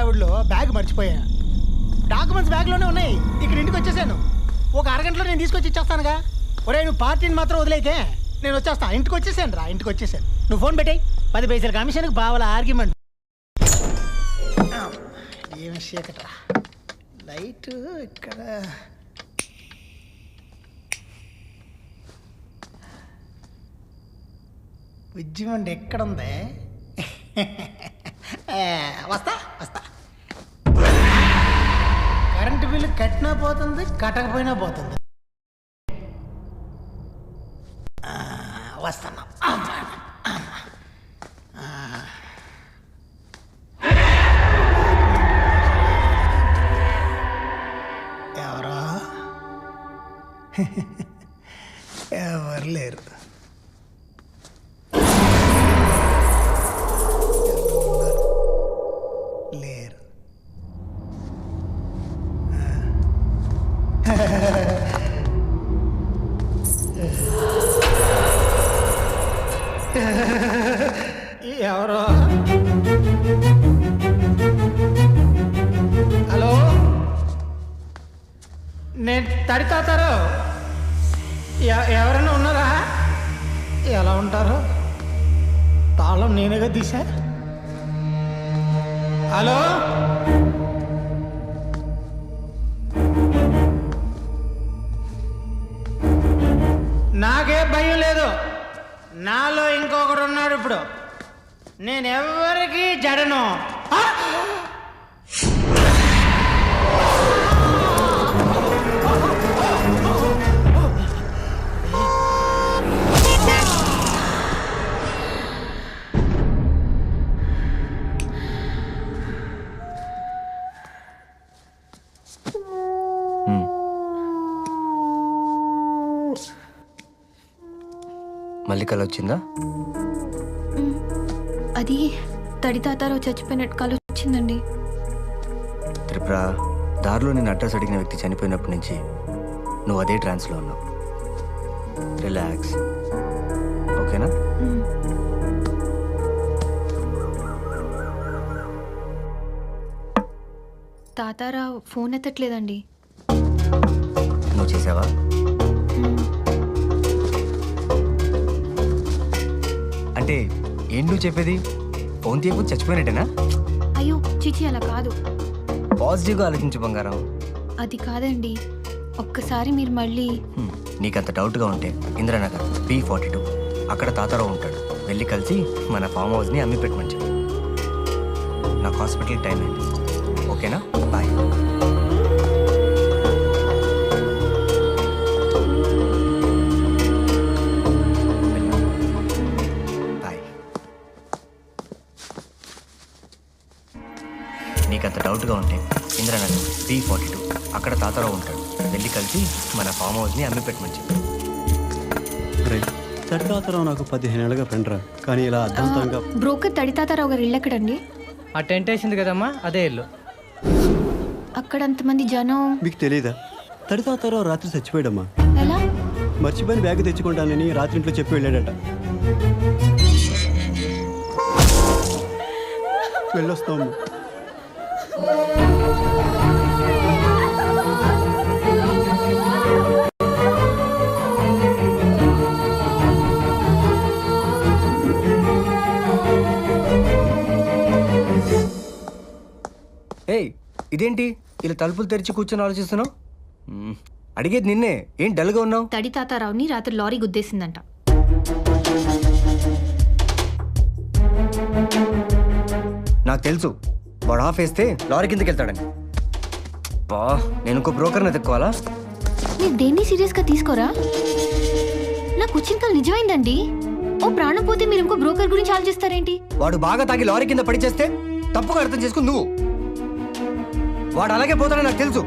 హడావుడిలో bag మర్చిపోయా. Documents బ్యాగ్లోనే ఉన్నాయి. ఇక్కడ ఇంటికి వచ్చేసాను. ఒక అరగంటలో నేను తీసుకొచ్చి ఇచ్చేస్తానుగా. ఒరే నువ్వు పార్టీని మాత్రం వదిలేకే, నేను వచ్చేస్తా. ఇంటికి వచ్చేసాను రా, ఇంటికి వచ్చేసాను. నువ్వు ఫోన్ పెట్టాయి. 10 పైసల కమిషన్కి బావల ఆర్గ్యుమెంట్. ఏం చీకట్రా. లైట్ ఇక్కడ విద్యమండి ఎక్కడుంది? వస్తా వస్తా. కరెంటు బిల్లు కట్టినా పోతుంది, కట్టకపోయినా పోతుంది. వస్తాను. ఎవరో ఎవరు లేరు. లేరు. ఎవరో. హలో, నేను తడితాతారు. ఎవరైనా ఉన్నారా? ఎలా ఉంటారు? తాళం నేనేగా తీసా. హలో, నాకే భయం లేదు. నాలో ఇంకొకడు ఉన్నాడు. ఇప్పుడు నేనెవ్వరికి జడను. మళ్ళీ కల వచ్చిందా? అది తడితాతారావు చచ్చిపోయినట్టు కల వచ్చిందండి. త్రిపుర, దారిలో నేను అడ్రస్ అడిగిన వ్యక్తి చనిపోయినప్పటి నుంచి నువ్వు అదే ట్రాన్స్లో ఉన్నావు. రిలాక్స్, ఓకేనా? తాతారావు ఫోన్ ఎత్తట్లేదండి. నువ్వు చేసావా? అంటే ఏం నువ్వు చెప్పేది? ఫోన్ తీయకపోతే చచ్చిపోయినట్టేనా? అయ్యో చిచి, అలా కాదు. పాజిటివ్గా ఆలోచించు బంగారం. అది కాదండి, ఒక్కసారి మీరు మళ్ళీ. నీకంత డౌట్గా ఉంటే ఇంద్రనగర్ B42 అక్కడ తాతారావు ఉంటాడు. వెళ్ళి కలిసి మన ఫామ్ హౌస్ని అమ్మి పెట్టమని చెప్పు. నాకు హాస్పిటల్కి టైం అయింది, ఓకేనా? బాయ్. నీకంత డౌట్గా ఉంటే ఇంద్రనగర్ B42 అక్కడ తాతారావు ఉంటాడు. వెళ్ళి కలిసి మన ఫామ్ హౌస్ని అమ్మి పెట్టమని చెప్పు. తడితాతారావు నాకు 15 ఏళ్ళుగా ఫ్రెండ్రా, కానీ ఇలా అర్థంతంగా. బ్రోకర్ తడితాతారావు గారు ఇల్లు ఎక్కడండి? ఆ టెంట్ వేసింది కదమ్మా, అదే ఇల్లు. అక్కడ అంతమంది జనం. మీకు తెలీదా? తడితాతారావు రాత్రి చచ్చిపోయాడమ్మా. ఎలా? మర్చిపోయిన బ్యాగ్ తెచ్చుకుంటానని రాత్రి ఇంట్లో చెప్పి వెళ్ళాడట. వెళ్ళొస్తాము. ఏయ్, ఇదేంటి ఇలా తలుపులు తెరిచి కూర్చొని ఆలోచిస్తున్నావు? అడిగేది నిన్నే, ఏం డల్గా ఉన్నావు? తడితాతారావుని రాత్రి లారీ గుద్దేసిందంట. నాకు తెలుసు, వాడు ఆఫ్ వేస్తే లారీ కిందకి వెళ్తాడని. బా, నేను ఇంకో బ్రోకర్ని ఎత్తుకోవాలా? మీరు దేన్ని సీరియస్గా తీసుకోరా? నాకు వచ్చిన కల నిజమైందండి. ఓ ప్రాణం పోతే మీరు ఇంకో బ్రోకర్ గురించి ఆలోచిస్తారేంటి? వాడు బాగా తాగి లారీ కింద పడి చేస్తే తప్పుగా అర్థం చేసుకుని నువ్వు. వాడు అలాగే పోతాడని నాకు తెలుసు.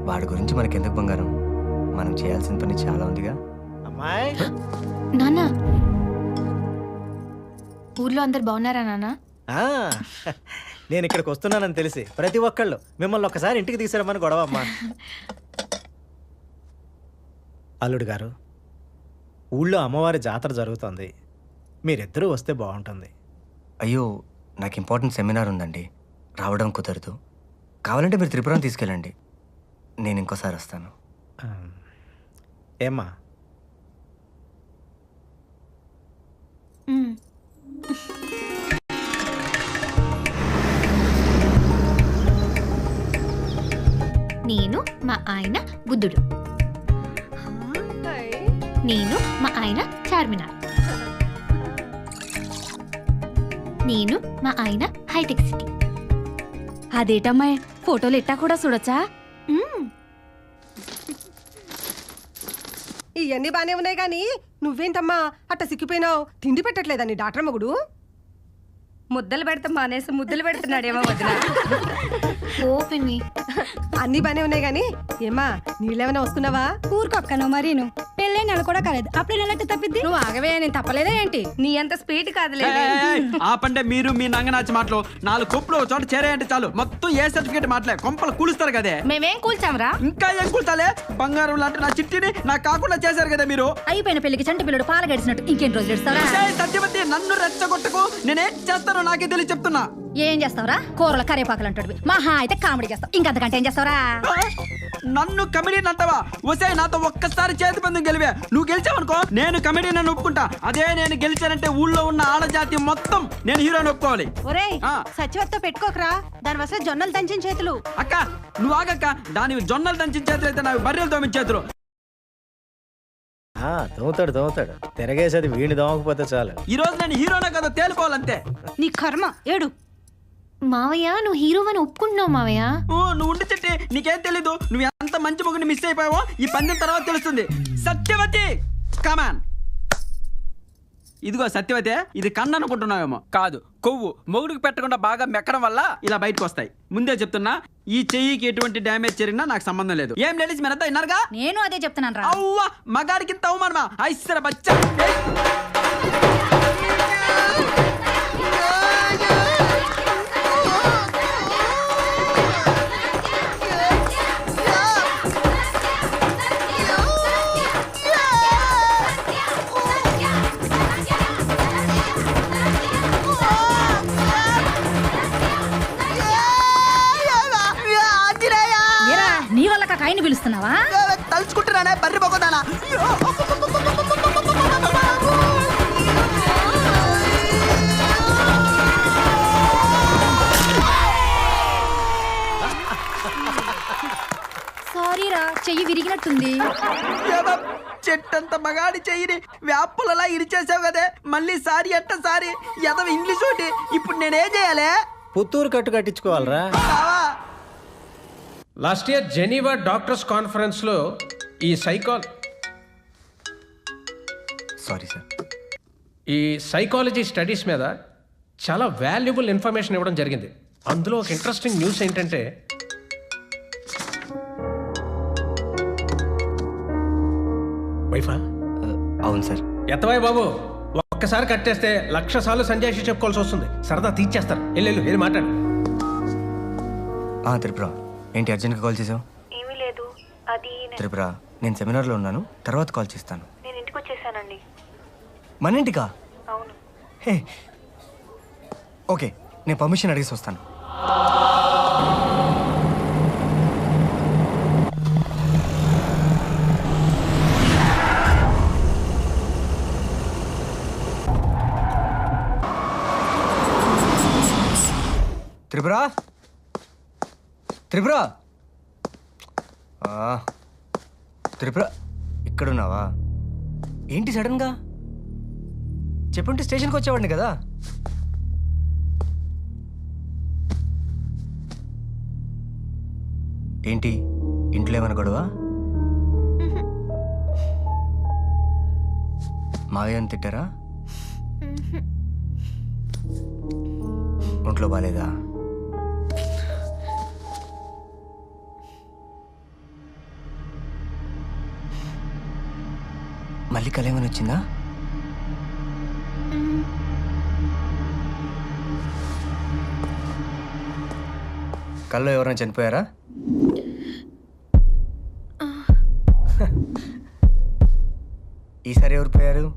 వాడి గురించి మనకెందుకు బంగారం, మనం చేయాల్సిన పని చాలా ఉందిగా. అమ్మాయి, నాన్న, ఊర్లో అందరు బాగున్నారా నాన్న? నేను ఇక్కడికి వస్తున్నానని తెలిసి ప్రతి ఒక్కళ్ళు మిమ్మల్ని ఒక్కసారి ఇంటికి తీసుకురమ్మని గొడవ అమ్మా. అల్లుడు గారు, ఊళ్ళో అమ్మవారి జాతర జరుగుతుంది, మీరిద్దరూ వస్తే బాగుంటుంది. అయ్యో, నాకు ఇంపార్టెంట్ సెమినార్ ఉందండి, రావడం కుదరదు. కావాలంటే మీరు త్రిపురం తీసుకెళ్ళండి, నేను ఇంకోసారి వస్తాను. ఏమ్మా? నేను మా ఆయన బుద్ధుడు, నేను మా ఆయన చార్మినార్, నేను మా ఆయన హైటెక్ సిటీ. అదేటమ్మాయి, ఫోటోలు ఎట్టా కూడా చూడొచ్చా? ఇవన్నీ బానే ఉన్నాయి కానీ నువ్వేంటమ్మా అట్ట సిక్కిపోయినావు? తిండి పెట్టట్లేదని డాక్టర్ మగుడు? ముద్దలు పెడతా మానేసి ముద్దలు పెడుతున్నాడేమో వదిన. ఓపిని అన్ని బానే ఉన్నాయి కానీ ఏమా నీళ్ళేమైనా వస్తున్నావా? ఊరుకొక్కను మరీను పెళ్ళే నెల కూడా కాలేదు, అప్పుడే నెలట్టు తప్పిద్ది. నువ్వు ఆగవే, నేను తప్పలేదా ఏంటి? నీ అంత స్పీడ్ కాదులే. ఆపంటే మీరు మీ నంగనాచి మాటలు 4 కొప్పులు ఒక చోట చేరాయంటే చాలు, మొత్తం ఏ సర్టిఫికేట్ మాటలే, కొంపలు కూలుస్తారు కదే. మేమేం కూల్చాంరా? ఇంకా ఏం కూల్చాలే? బంగారం లాంటి నా చిట్టిని నాకు కాకుండా చేశారు కదా మీరు. అయిపోయిన పెళ్లికి చంటి పిల్లడు పాల గడిచినట్టు ఇంకేం రోజులు ఇస్తావా? సత్యవతి, నన్ను రెచ్చగొట్టకు, నేనేం చేస్తానో నాకే తెలిసి చెప్తున్నా. ఏం చేస్తావరా? కూరల కరేపాకలు అంటాడు, మహా అయితే కామెడీ చేస్తావు, ఇంకంతకంటే ఏం చేస్తావరా? నన్ను కమెడీని అంటావా? వసే, నాతో ఒక్కసారి చేతి పందెం గెలివే, నువ్వు గెలిచావనుకో నేను కమెడీ నన్ను ఒప్పుకుంటా. అదే నేను గెలిచానంటే ఊళ్ళో ఉన్న ఆడజాతి మొత్తం నేను హీరోని ఒప్పుకోవాలి. ఒరేయ్, సచివత్తో పెట్టుకోకరా, దాని వస్తే జొన్నలు దంచిన చేతులు. అక్క నువ్వు ఆగక్క, దాని జొన్నలు దంచిన చేతులు అయితే నాకు బర్రెలు తోమిన చేతులు. దోవుతాడు తిరగేసేది వీడిని దోమకపోతే చాలు. ఈ రోజు నేను హీరోనే కదా తేలిపోవాలంతే. నీ కర్మ ఏడు. మావయ్య, నువ్వు హీరోవని ఒప్పుకుంటున్నావు మావయ్య. నువ్వు ఉండి చెట్టి, నీకేం తెలీదు, నువ్వు ఎంత మంచి మొగుని మిస్ అయిపోయావో ఈ పందెం తర్వాత తెలుస్తుంది. సత్యవతి కమాన్. ఇదిగో సత్యవతి, ఇది కన్ను అనుకుంటున్నావేమో, కాదు కొవ్వు. మొగుడికి పెట్టకుండా బాగా మెక్కడం వల్ల ఇలా బయటకు వస్తాయి. ముందే చెప్తున్నా, ఈ చెయ్యికి ఎటువంటి డ్యామేజ్ జరిగినా నాకు సంబంధం లేదు. ఏం లేడీస్ మీరంతా విన్నారుగా? నేను అదే చెప్తున్నాను రా. అవ్వా, మగాడికి ఇంత అవమానమా? ఐశ్వర బచ్చా. నీ వల్ల కాయని పిలుస్తున్నావా? తలుచుకుంటున్నానే బర్రి పోగొదానా. సారీరా, చెయ్యి విరిగినట్టుంది. చెట్టంత మగాడి చెయ్యిని వ్యాపులలా ఇడిచేసావు కదే, మళ్ళీ సారీ అంట సారీ. ఎదవ ఇంగ్లీష్ ఒకటి. ఇప్పుడు నేనేం చేయాలి? పుత్తూరు కట్టు కట్టించుకోవాలరా. లాస్ట్ ఇయర్ జెనీవా డాక్టర్స్ కాన్ఫరెన్స్లో ఈ సైకాలజీ స్టడీస్ మీద చాలా వాల్యుబుల్ ఇన్ఫర్మేషన్ ఇవ్వడం జరిగింది. అందులో ఒక ఇంట్రెస్టింగ్ న్యూస్ ఏంటంటే, వైఫా? అవును సార్. ఎత్తవాయి బాబు, ఒక్కసారి కట్టేస్తే 1,00,000 సార్లు సంజయ్ చెప్పుకోవాల్సి వస్తుంది. సరదా తీర్చేస్తారు. వెళ్ళి మాట్లాడు. త్రిపుర, ఏంటి అర్జెంట్గా కాల్ చేసావు? ఏమీ లేదు, అది త్రిపుర, నేను సెమినార్లో ఉన్నాను, తర్వాత కాల్ చేస్తాను. నేను ఇంటికి వచ్చేసానండి. మన ఇంటికా? అవును. హే, ఓకే, నేను పర్మిషన్ అడిగేసి వస్తాను. త్రిపుర, త్రిపుర, త్రిపుర, ఇక్కడున్నావా? ఏంటి సడన్గా? చెప్పుంటే స్టేషన్కి వచ్చేవాడిని కదా. ఏంటి, ఇంట్లో ఏమైనా గొడవ? మావయ్యని తిట్టారా? ఒంట్లో బాలేదా? మళ్ళీ కలేమని వచ్చిందా? కల్లో ఎవరైనా చనిపోయారా? ఈసారి ఎవరు పోయారు?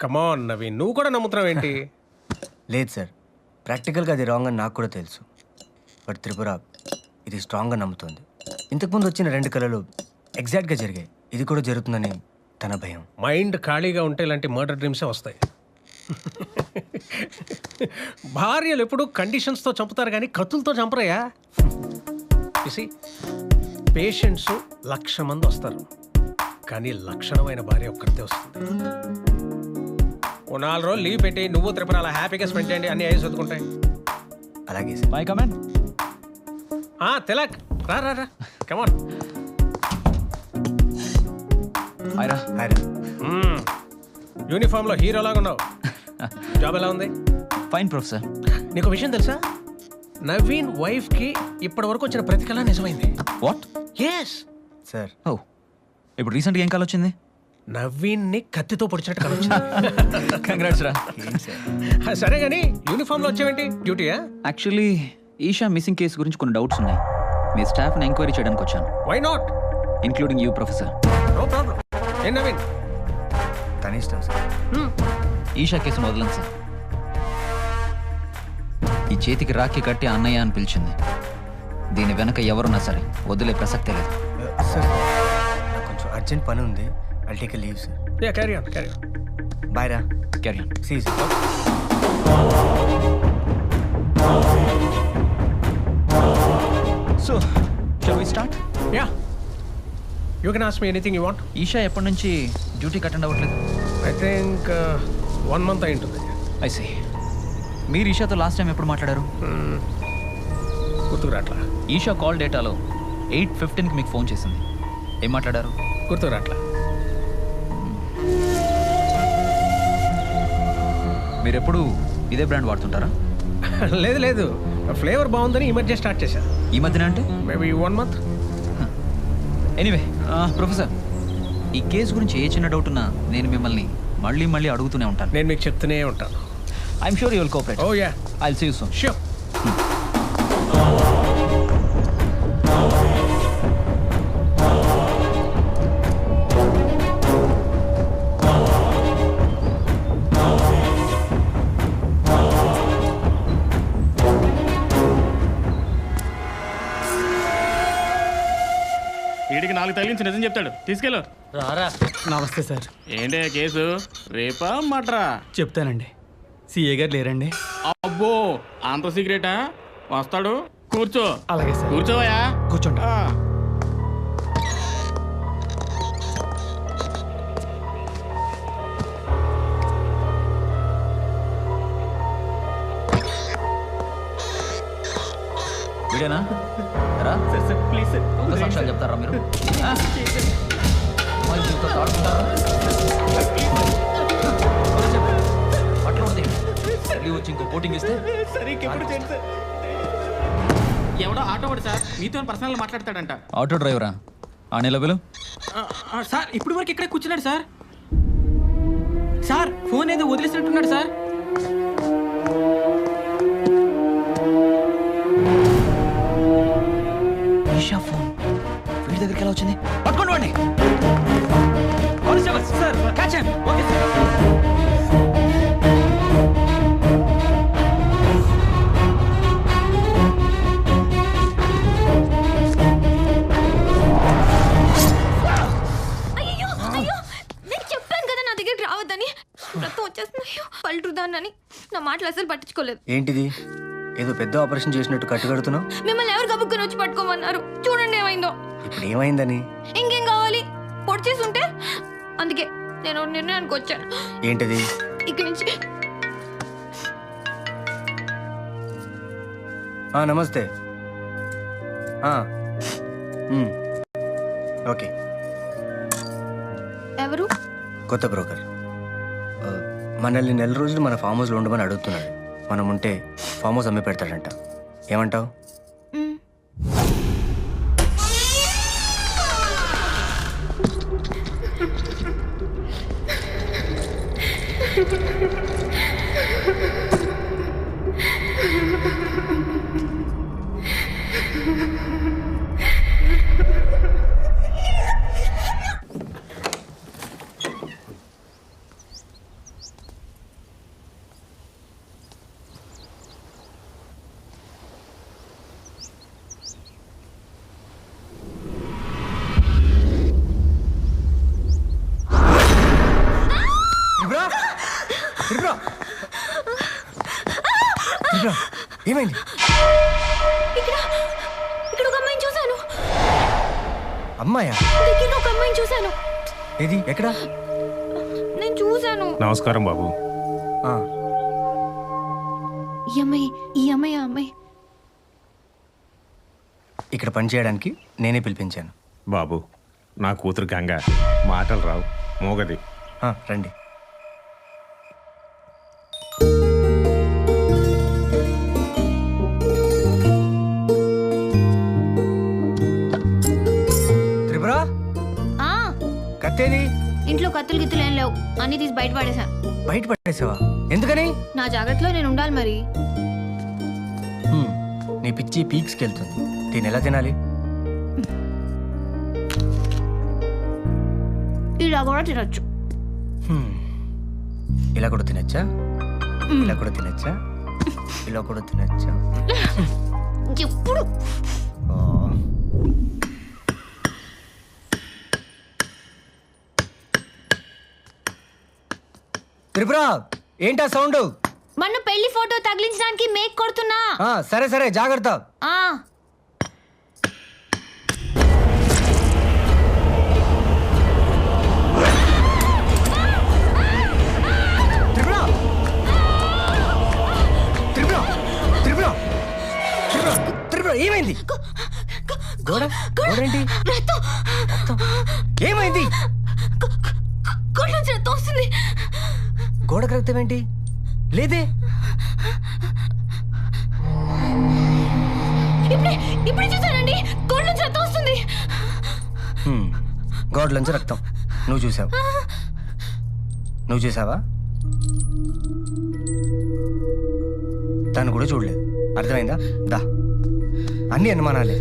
కమాన్ నవీన్, నువ్వు కూడా నమ్ముతున్నావు ఏంటి? లేదు సార్, ప్రాక్టికల్గా అది రాంగ్ అని నాకు కూడా తెలుసు. బట్ త్రిపుర ఇది స్ట్రాంగ్గా నమ్ముతుంది. ఇంతకుముందు వచ్చిన 2 కళలు ఎగ్జాక్ట్గా జరిగాయి. ఇది కూడా జరుగుతుందని తన భయం. మైండ్ ఖాళీగా ఉంటే ఇలాంటి మర్డర్ డ్రీమ్సే వస్తాయి. భార్యలు ఎప్పుడు కండిషన్స్తో చంపుతారు కానీ కత్తులతో చంపరయ్యా. పేషెంట్స్ 1,00,000 మంది వస్తారు, కానీ లక్షణమైన భార్య ఒక్కరితే వస్తుంది. ఓ 4 రోజులు లీవ్ పెట్టి నువ్వు త్రిపుర అలా హ్యాపీగా స్పెండ్ చేయండి, అన్ని అయ్యి చదువుకుంటాయి. అలాగే సార్. బై కమెన్. తిలక్ రా రా రా, కమాన్. హాయ్రా. యూనిఫామ్లో హీరోలాగా ఉన్నావు. జాబ్ ఎలా ఉంది? Fine professor. నీకు విషయం తెలుసా, నవీన్ వైఫ్కి ఇప్పటి వరకు వచ్చిన ప్రతి కళ నిజమైంది. వాట్? Yes sir. ఓ, ఇప్పుడు రీసెంట్గా ఏం కాల్ వచ్చింది? నవీన్ని కత్తితో పొడిచినట్టు కళ వచ్చింది. కంగ్రాట్స్ రా. సరే కానీ యూనిఫామ్లో వచ్చావేంటి? డ్యూటీయా? యాక్చువల్లీ ఈషా మిస్సింగ్ కేసు గురించి కొన్ని డౌట్స్ ఉన్నాయి. మీ స్టాఫ్ని ఎంక్వైరీ చేయడానికి వచ్చాను. Why not? Including you professor. No problem. ఏం నవీన్? తన ఇష్టం సార్. ఈషా కేసును వదలను సార్. ఈ చేతికి రాఖీ కట్టి అన్నయ్య అని పిలిచింది. దీని వెనక ఎవరున్నా సరే వదిలే ప్రసక్తే లేదు. సార్ నాకు కొంచెం అర్జెంట్ పని ఉంది. I'll take a leave sir. Yeah, carry on, carry on. Bye రా. Carry on. See sir. So shall we start? Yeah, you can ask me anything you want. Esha ఎప్పటి నుంచి డ్యూటీకి అటెండ్ అవ్వట్లేదు? ఐ థింక్ 1 month అయి ఉంటుంది. I see. మీరు ఈషాతో last time ఎప్పుడు మాట్లాడారు? గుర్తుకు రాట్లా. ఈషా కాల్ డేటాలో 8:15కి మీకు ఫోన్ చేసింది. ఏం మాట్లాడారు? గుర్తుకు రాట్లా. మీరు ఎప్పుడు ఇదే బ్రాండ్ వాడుతుంటారా? లేదు లేదు, ఫ్లేవర్ బాగుందని ఈ మధ్య స్టార్ట్ చేశా. ఈ మధ్యన అంటే మేబీ 1 month. ఎనీవే ప్రొఫెసర్, ఈ కేసు గురించి ఏ చిన్న డౌట్ ఉన్నా నేను మిమ్మల్ని మళ్ళీ మళ్ళీ అడుగుతూనే ఉంటాను. నేను మీకు చెప్తూనే ఉంటాను. I'm sure you will cooperate. Oh yeah, I will see you soon. Sure. వీడికి 4 తగిలించి నిజం చెప్తాడు, తీసుకెళ్ళు. రారా. నమస్తే సార్. ఏంటే కేసు రేపా మట్రా? చెప్తానండి. సిఏ గారు లేరండి? అబ్బో, అంత సీక్రెటా? వస్తాడు, కూర్చో. అలాగే సార్. కూర్చోవయా. కూర్చోండి. వీడేనా? రా. Please sir. దొంగ సాక్ష్యాలు చెప్తారా మీరు? అమ్మాయి జీవితంతో ఆడుకుంటారా? అట్లా ఉంది. మళ్ళీ వచ్చి ఇంకో కోటింగ్ ఇస్తే ఎవడో ఆటో వాడు సార్, మీతో పర్సనల్ మాట్లాడతాడంట. ఆటో డ్రైవరా? ఆ నిలబెలు. సార్ ఇప్పుడు వరకు ఇక్కడే కూర్చున్నాడు సార్. సార్ ఫోన్ ఏదో వదిలేసినట్టున్నాడు సార్. ఈషా ఫోన్ వీడి దగ్గరికి ఎలా వచ్చింది? పట్టుకోండి వాడిని. Constable sir, catch him. Okay sir. అయ్యో అయ్యో, నేను చెప్పాను కదా నా దగ్గరికి రావద్దని. రక్తం వచ్చేస్తున్నాయో పల్టుదాన్నని నా మాటలు అసలు పట్టించుకోలేదు. ఏంటిది, ఏదో పెద్ద ఆపరేషన్ చేసినట్టు కట్టుకడుతున్నావు? మిమ్మల్ని ఎవరు గబుక్కుని వచ్చి పట్టుకోమన్నారు? చూడండి ఏమైందో. ఇప్పుడు ఏమైందని? ఇంకేం కావాలి? పొడి చేసి ఉంటే. అందుకే నేను నిర్ణయానికి వచ్చాను. నమస్తే. ఓకే. ఎవరు? కొత్త బ్రోకర్. మనల్ని నెల రోజులు మన ఫామ్ హౌస్లో ఉండమని అడుగుతున్నాడు. మనం ఉంటే ఫామ్ హౌస్ అమ్మి పెడతాడంట. ఏమంటావు? ఏమైంది? ఇక్కడ ఒక అమ్మాయిని చూశాను. అమ్మాయా? దగ్గర ఒక అమ్మాయిని చూశాను. ఏది? ఎక్కడ? నేను చూశాను. నమస్కారం బాబు. ఈ అమ్మాయి ఇక్కడ పని చేయడానికి నేనే పిలిపించాను. బాబు, నా కూతురు గంగ మాటలు రావు, మోగది. రండి. త్రిపుర, కత్తేది? ఇంట్లో కత్తులు గిత్తులు ఏం లేవు, అన్ని తీసి బయట పడేసా. బయట పడేసావా? ఎందుకని? నా జాగ్రత్తలో నేను ఉండాలి మరి. నీ పిచ్చి పీక్స్కి వెళ్తుంది. దీన్ని ఎలా తినాలి? ఇలా కూడా తినొచ్చు. ఇలా కూడా తినచ్చా? ఇలా కూడా తినచ్చా? ఇలా కూడా తినచ్చా? ఎప్పుడు త్రిపుర, ఏంటా సౌండ్? మన పెళ్లి ఫోటో తగిలించడానికి మేక్ కొడుతున్నా. సరే సరే, జాగ్రత్త. త్రిపుర, త్రిపుర, త్రిపుర, త్రిపుర, త్రిపుర, ఏమైంది? గోడ గోడేంటి? ఏమైంది? గోడకు రక్తం ఏంటి? లేదే. ఇప్పుడు చూసానండి, గోడ నుంచి రక్తం వస్తుంది. గోడలోంచి రక్తం నువ్వు చూసావు? నువ్వు చూసావా? తను కూడా చూడలేదు. అర్థమైందా? దా, అన్ని అనుమానాలే.